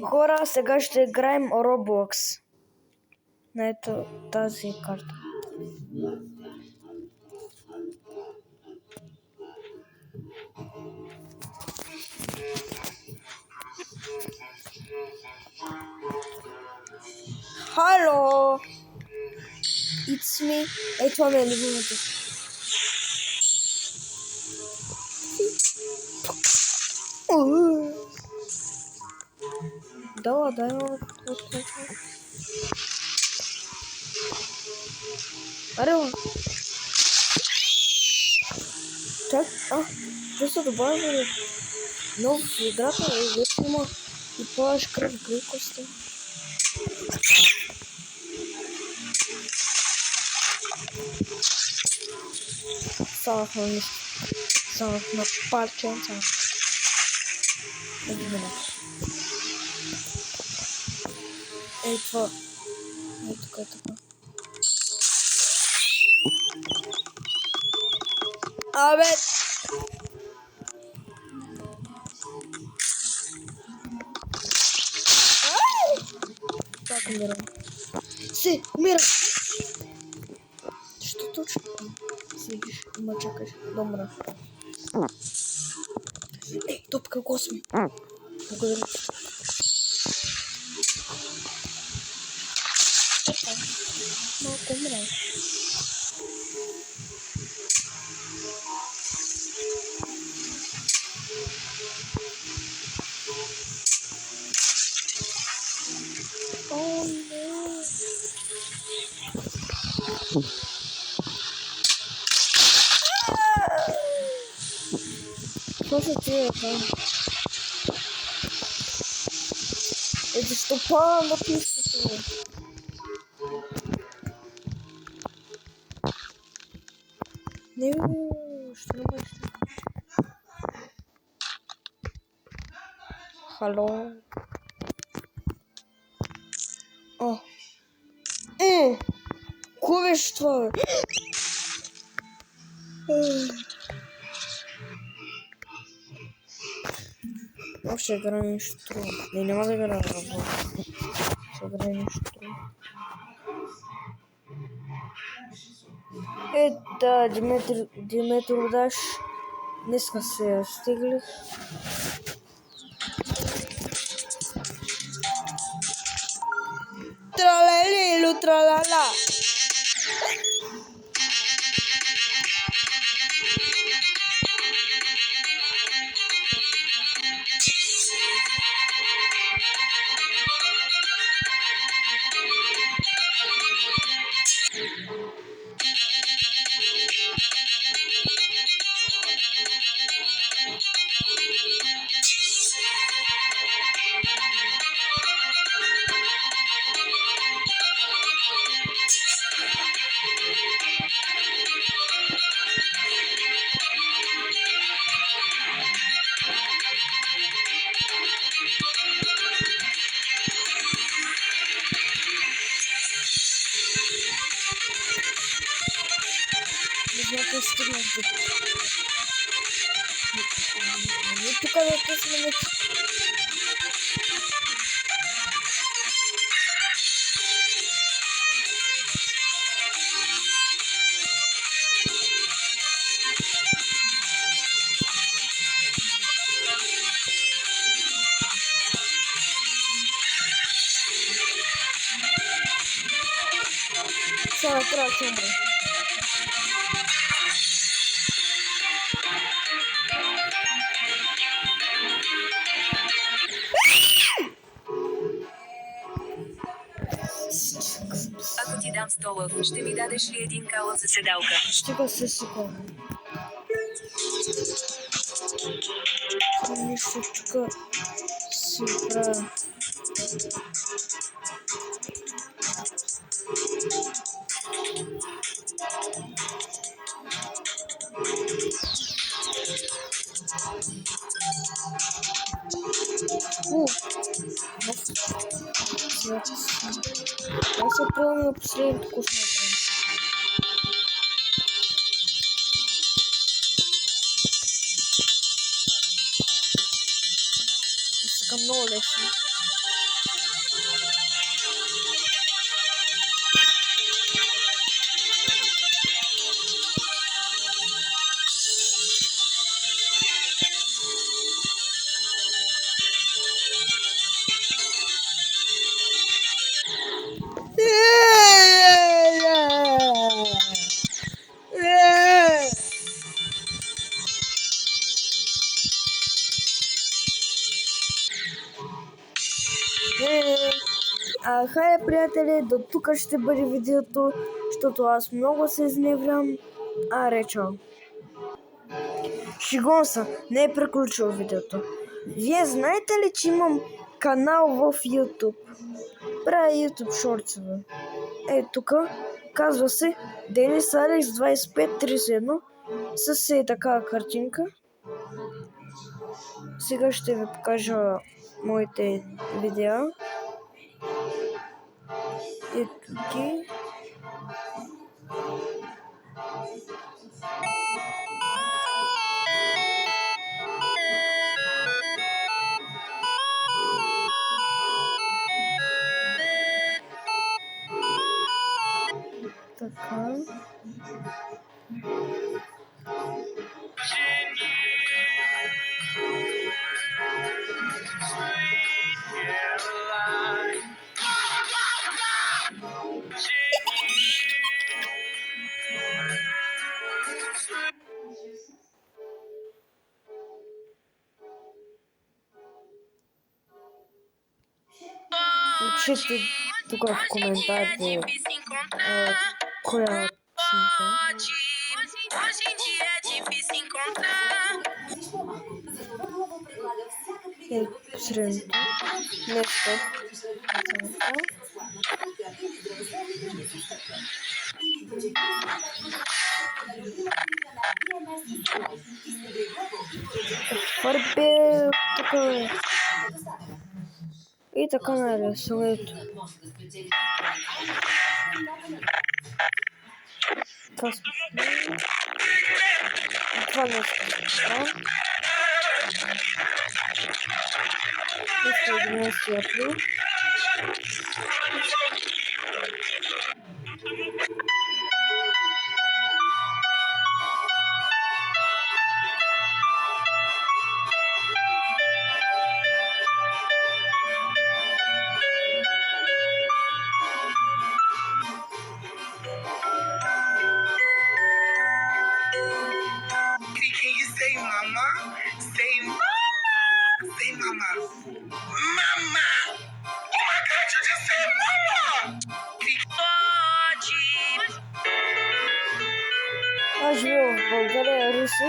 Хора, сега ще играем Roblox на тази карта. Хало! It's me. Ей, това ми е любимото. Да, дай. Аре, чак, ще се добавя нов в играта и вече има и плаш кръв гликости. Станах на нищо. Станах на парченца. Ей, това. Ей, така. Абе! Так, умирам. Умирам! Що точно седиш и ме чакаш да умра? Ей, топка косми! Благодаря. Малко умря. О, не! Что за тебе там? Это что, пан написано? Не, что нормально? Халло? О! Кое-что! Вообще игра не штру. Я не могу играть в Roblox. Игра не штру. Это Димитър Удаш. Днеска се стиглих. Тралелилу, тралала. Не стигнах до тук. Тук да те сменят. Сега трябва да умре. Ако ти дам стола, ще ми дадеш ли един кала за седалка? Ще го съсипам. Нещичка си правя. Я се пробвам последното вкусно време. искам много лесно. Хайде, приятели, до тук ще бъде видеото, защото аз много се изневрям. Чао. Шегувам се, не е приключило видеото. Вие знаете ли, че имам канал в YouTube? Правя YouTube шортсове. Тук казва се Денис Алекс 2531 с такава картинка. Сега ще ви покажа моите видеа. И тук. Така. Пишете тук в коментарите коя песенка. Hoje em dia é difícil encontrar. Средното. Нещо. Твърде тук. И така нарисуването. Това смешно. Това не е смешно. Нещо 11 април. Can you say mama? Say mama. Say mama. Mama. Oh my God, you just said mama. Аз живея в България, Руси.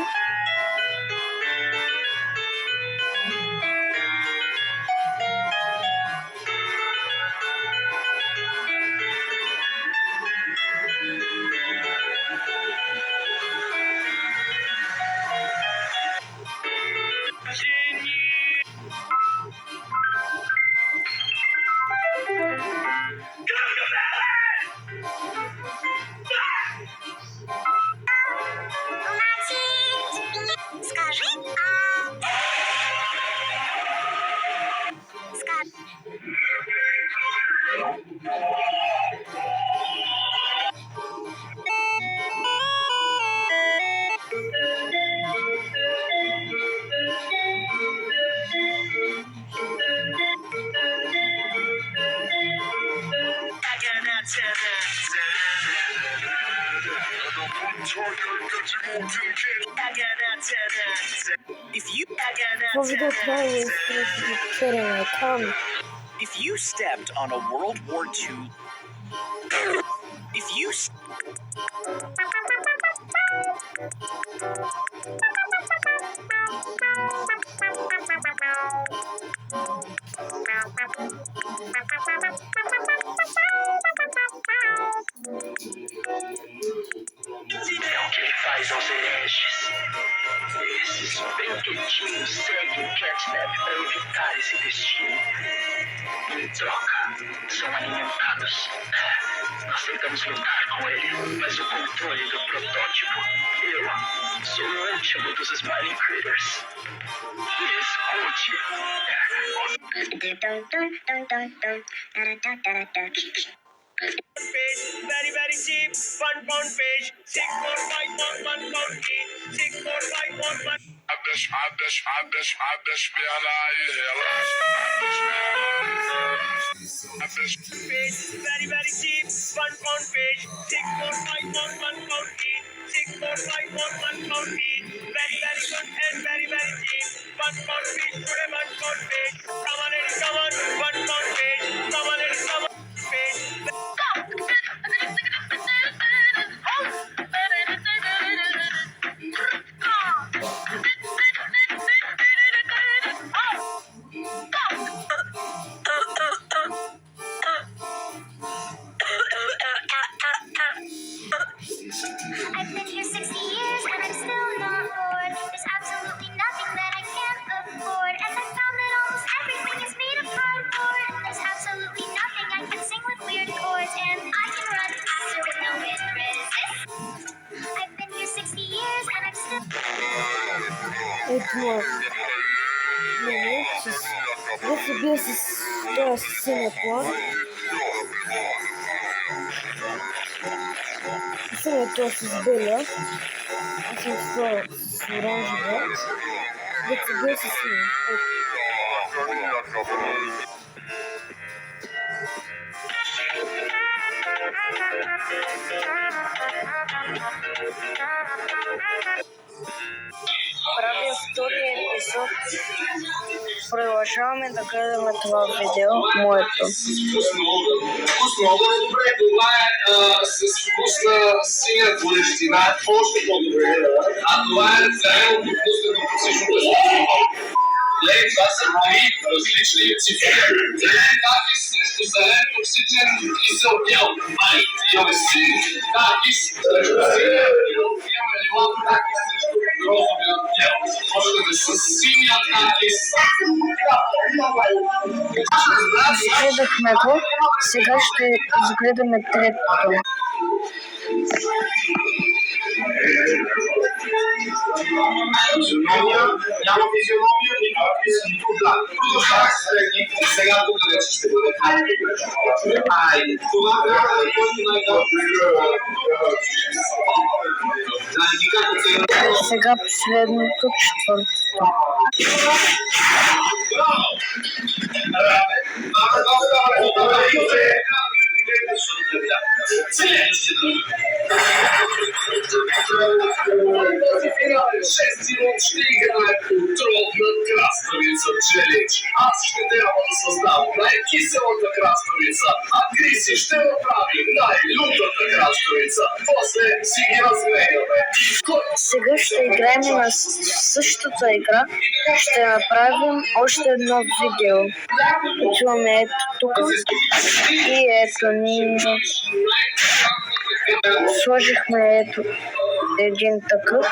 Това видео трябва да изпресваме там. If you stepped on a World War II, if you É o que ele faz aos hereges. Esses bem quietinhos seguem catnap antes aceitar esse destino. Troca, são alimentados. Aceitamos lutar com ele, mas o controle do protótipo. Eu sou o último dos Smiling Critters. Escute. Fish, very very cheap, £1 fish, 6 for 5 for £1 each, 6 for 5 for 1. Fish, very very cheap, £1 fish, 6 for 5 for £1 each, 6 for 5 for £1 each. Very very good and very very cheap, £1 fish for a £1 fish. Come on ladies, come on, £1 fish, come on ladies, come on, fish. I've been here 60 years and I'm still not bored. There's absolutely nothing that I can't afford. And I found that almost everything is made of cardboard. There's absolutely nothing I can sing with weird chords. And I can run faster with no wind resist. I've been here 60 years and I'm still... Это не сейчас. Если без то синий план. Синий то с белым. А синий с оранжевым. Если без синий. Правим втория эпизод. Продолжаваме да гледаме това видео, моето. Вкусно, много е добре. Това е с вкус на синя горещина, още по-добре. А това е зелено вкусно на всичко. Това са три различни цифри. Зелен такис срещу зелен токсичен кисел бял. Имаме син такис срещу синя. Имаме лилав такис срещу розовия бял. Почваме с синия такис. Гледахме го, сега ще изгледаме третото. Физиономия, няма физиономия, нито да. Продължава се средни, сега тук вече ще бъде хайде. Това трябва да е който най-добре. Сега последното, четвъртото. Шести ще играе контрол над краставица челендж. Аз ще трябва да създам най-киселата краставица, а Криси ще направи най-лютата краставица. После си ги разгледаме. Сега ще играем на същата игра. Ще направим още едно видео. Имаме ето тук и ето ние сложихме ето един такъв.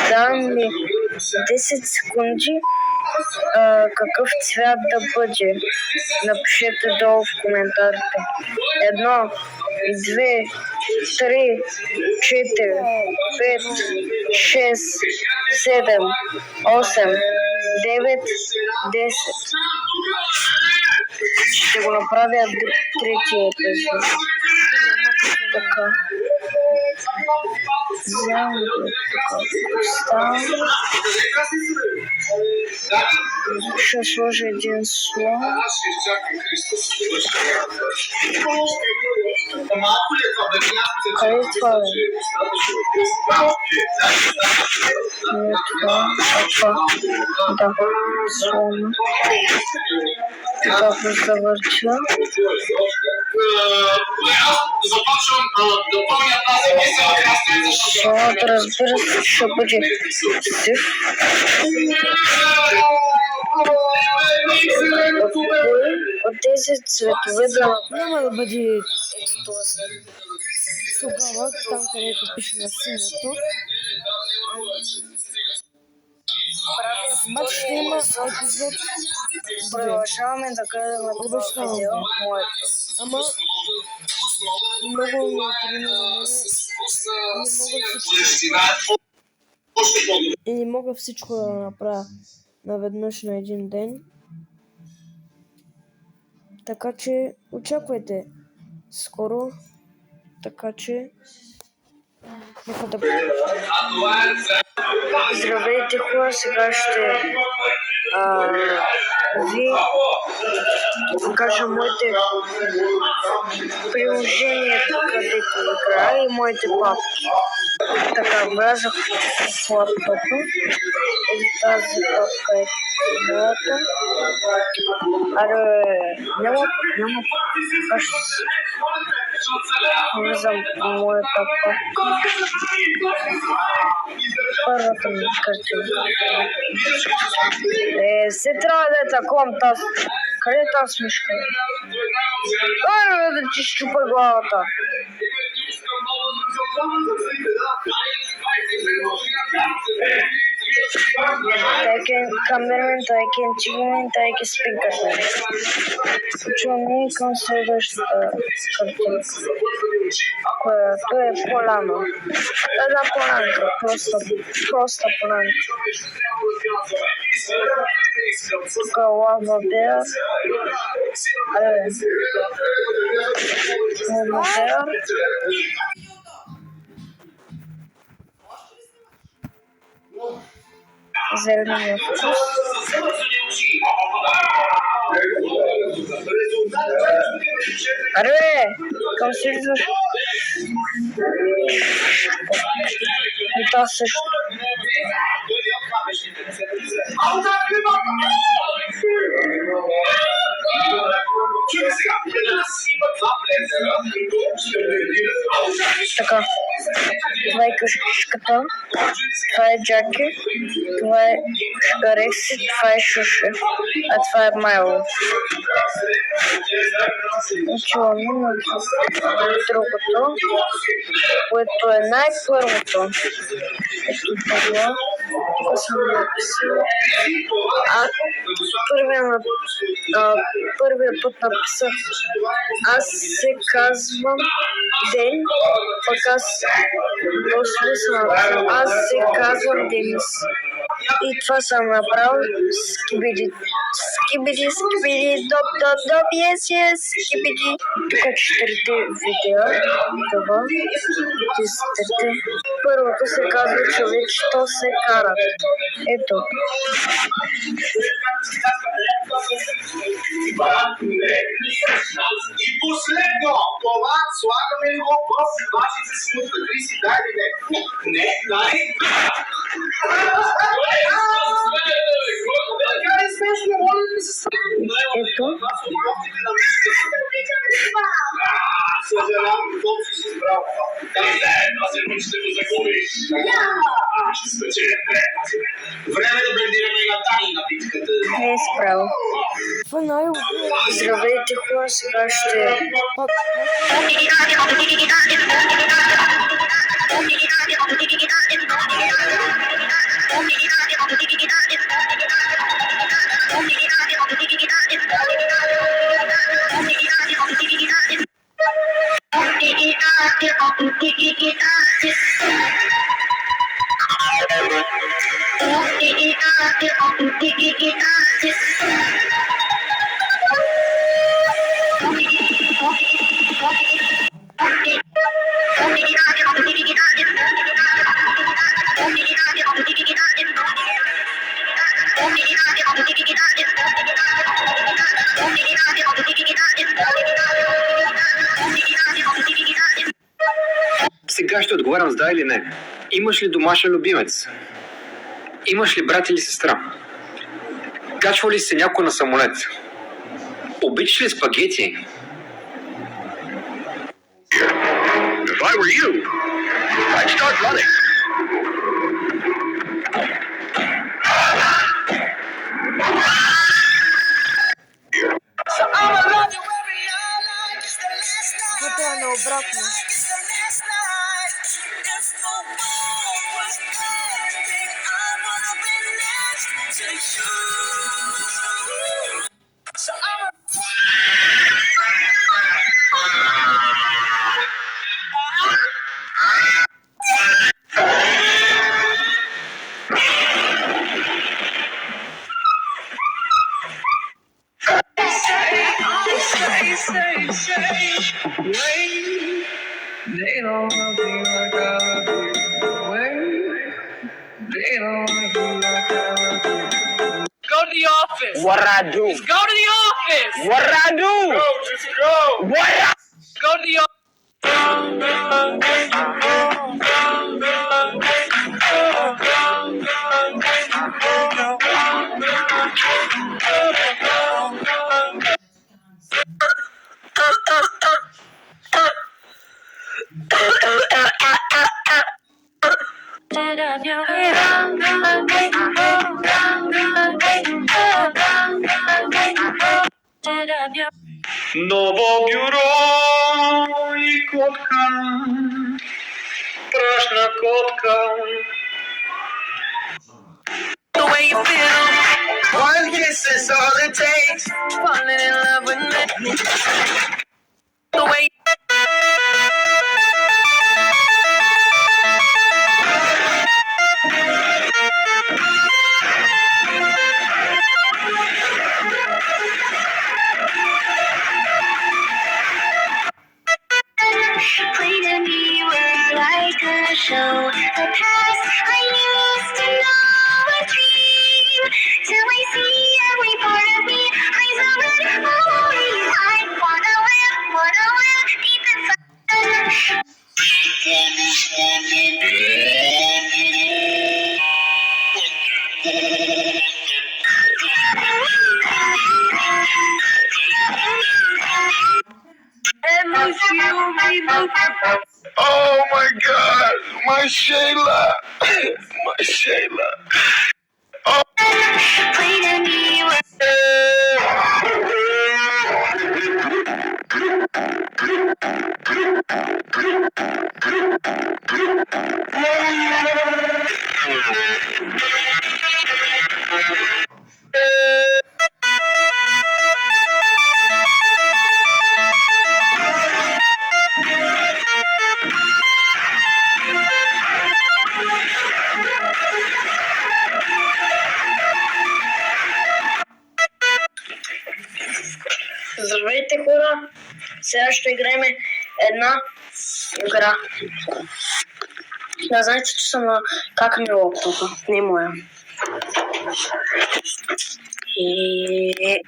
Давам ми 10 секунди какъв цвят да бъде. Напишете долу в коментарите. 1, 2, 3, 4, 5, 6, 7, 8, 9, 10. Ще го направя третия епизод. Така. Вземам го така. Ще сложа един слон. Аз ще изчакам Христос. Малко ли е това? Да не Къде е това? Да, слона. Така го завърча. Започвам да пълня тази мисъл краставица. Слонът, разбира се, ще бъде сив. От тези цветове да няма да бъде ето този. Тогава, там където пише на синято, Обаче ще има епизод 2. Продължаваме да гледаме това Обещавам видео. ви. Моето. Ама много ми е трудно на мен. И не мога всичко да направя наведнъж на един ден. Така че очаквайте скоро. Така че нека да... Здравейте хора, сега ще ви покажа моите приложения, където играя и моите папки. Така, влязах в лаптопа и тази папка е моята. Аре, няма. Влизам в моята папка. Първата ми картинка. Се трябва да е такова тази. Къде е тази смешка? Аре, да ти щупа главата. Камермен, тайкен, чивмен, тайки спинкърмен. Почваме към следващата картинка, която е поляна. Една полянка, проста полянка. Тук лава беар. Лава беар. Зеления вкус. Аре, към следващ. И това също. Така. Това е къщичката. Това е Джаки. Това е Рекси. Това е Шуши. А това е Майло. Отиваме на другото, което е най-първото. Ето това. Тук съм написал. Първия път написах. Аз се казвам Ден, пък после съм написал. Аз се казвам Денис. И това съм направил скибиди. Скибиди, доп, yes, скибиди. Тук 4 видеа. Това. Първото се казва човечето се карат. Ето. И последно, това слагаме ли го в вашите смутка? Какви си дай ли не? Не, дай. Така е смешно, моля да се стане. Ето. Съжалявам, каквото си си избрал. Аз ще го загубиш. Ще спечеля. Време да блендираме и на Тани на битката. Не е справил. Това е най-убият. Здравейте хора, сега ще... Сега ще отговарям с да или не. Имаш ли домашен любимец? Имаш ли брат или сестра? Качва ли се някой на самолет? Обичаш ли спагети? If I were you, I'd start running. Това трябва наобратно. They don't love me like I love you. Wait, they don't love me like I love you. Go to the office. What I do? Just go to the office. What I do? Go, just go! What I Go to the office. Nowo biuro i kotka, straszna kotka. The way you feel. One kiss is all it takes. Falling in love with me. The way. Play to me, we're like a show. The past I used to know a dream. Till I see every part of me. Eyes open, always. I wanna live deep inside. Oh my God! My Shayla! My Shayla! Play to me, we're Здравейте, хора! Сега ще играем една игра. Да, знаете, че съм на как ми е лаптопа, не моя. И...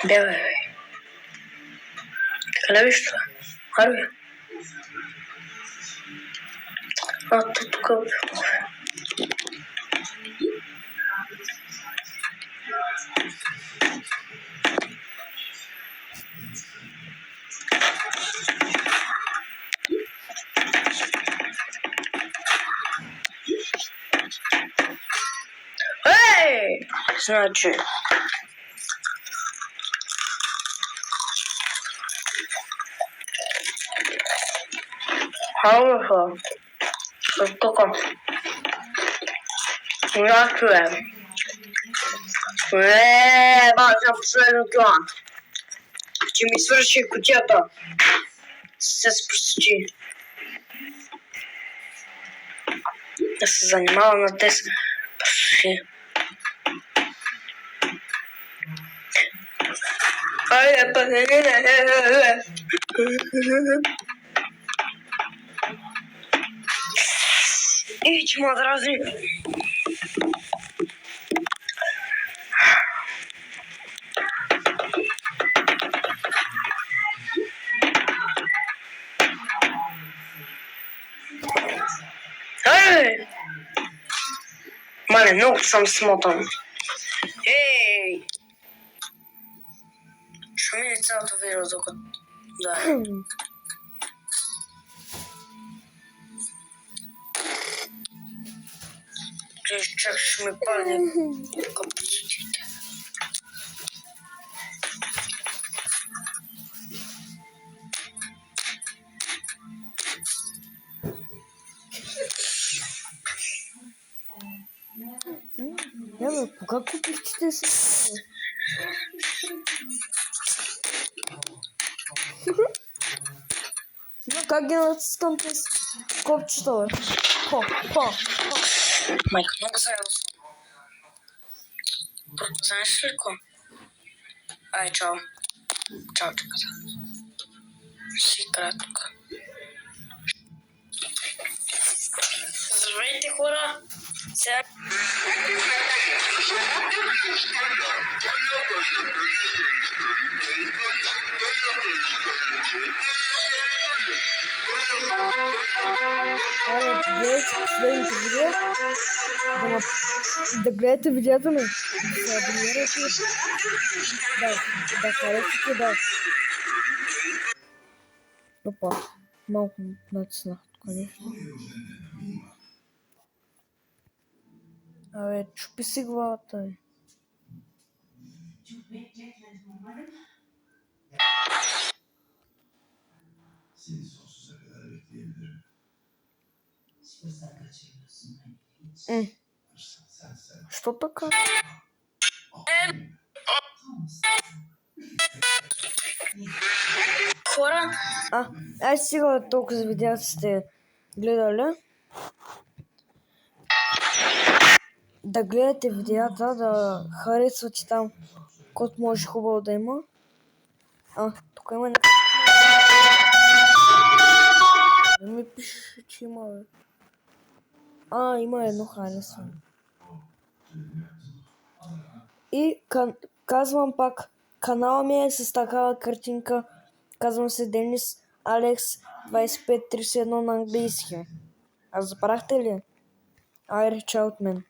Бе. Къде виж това? Аре. Тук бе. Ей! Значи... Хауха. Тук. Значи е. Бача последното. Че ми свърши кутията. Се спрости. Да се занимава на тези пръши. Айде, пътене. И че ма дразни. Ей! Мале, много съм смотан. Ей! Ще мине цялото видео, докато... Да. Чак ще ми падне капацитет. Боже, кога купихте тези? Ну, как ги натискам тези копчета, бе? По. Майка, много заедно съм. Знаеш ли какво? Ай, чао. Чао, чаката. Ще играя тук. Здравейте, хора! Сега... Гледайте последните видео. Да гледате видеята ми. Да се абонирате. Да харесате, да. Опа, малко натиснах тук нещо. Абе, чупи си главата ми. Що така? Хора, Ай сега толкова за видеята сте гледали. Да гледате видеята, да харесвате там, код може хубаво да има. Тук има някакво. Не ми пише, че има, бе. Има едно харесване. И казвам пак, канала ми е с такава картинка. Казвам се Денис Алекс 2531 на английски. Забрахте ли? Айде, чао от мен.